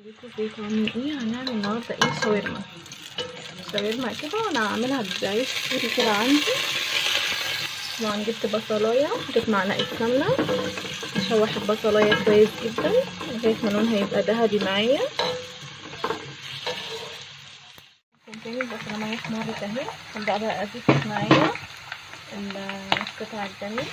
ازيكم عاملين ايه؟ هنعمل النهارده ايه؟ شاورما كده. وانا هعملها بعيش سوري كده عندي. طبعا جبت بصلايه، جبت معلقه سمنه، هشوح البصلايه كويس جدا لغايه ما لونها يبقى ذهبي معايا. تاني البصلايه احمرت اهي، هبدا بقى اضيف معايا القطع الجميل.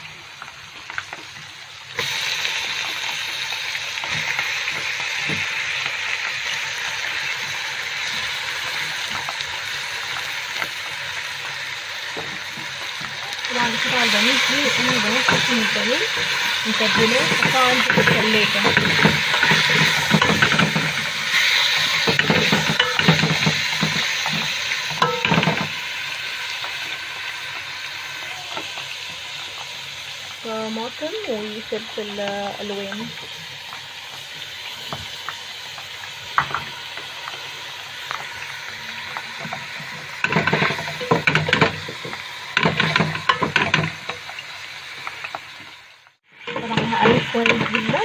طبعا القطع الجميل دي انا بنات اسم الجميل متبلاه، حطها عندي في الثلاجه. طماطم وفلفل الوان. طبعا هقلب كويس جدا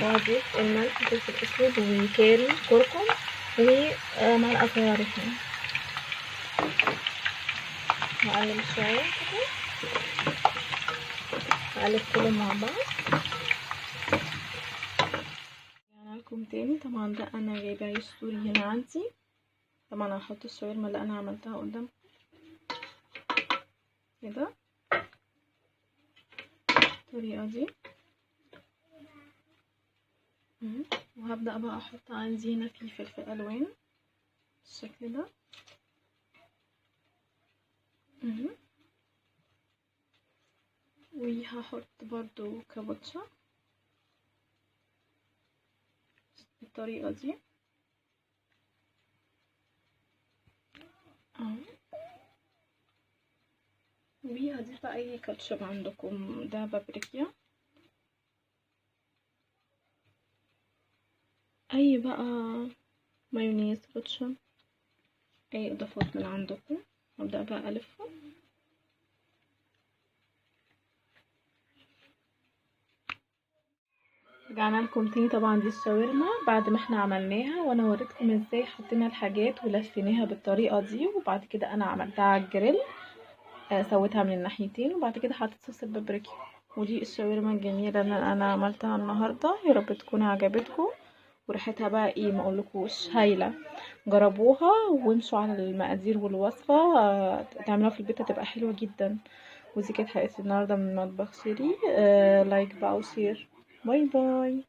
وهضيف الملح والفلفل الاسود وكاري كركم ومعلقه صغيره ريحان. هقلب شويه كده، هقلب كله مع بعض. رجعنا لكم تاني. طبعا ده انا جايبه عيش سوري هنا عندي. طبعا هحط الشاورما اللي انا عملتها قدامكم كده بالطريقه دي، وهبدأ بقى احط عندي هنا في فلفل الوان بالشكل ده، وهحط برضو كابوتشا بالطريقة دي اهو. وهضيف بقى اي كاتشب عندكم، ده بابريكا، اي بقى مايونيز، كاتشب، اي اضافات من عندكم. هبدأ بقى الفه. رجعنا لكم تاني. طبعا دي الشاورما بعد ما احنا عملناها، وانا وريتكم ازاي حطينا الحاجات ولفيناها بالطريقه دي، وبعد كده انا عملتها على الجريل، سويتها من الناحيتين، وبعد كده حطيت صوص البابريكا. ودي الشاورما الجميله اللي انا عملتها النهارده. يا رب تكون عجبتكم، وريحتها بقى ايه ما اقولكوش، هايله. جربوها وامشوا على المقادير والوصفه، تعملوها في البيت هتبقى حلوه جدا. ودي كانت حلقتي النهارده من مطبخ شيري. لايك بقى وشير. باي باي.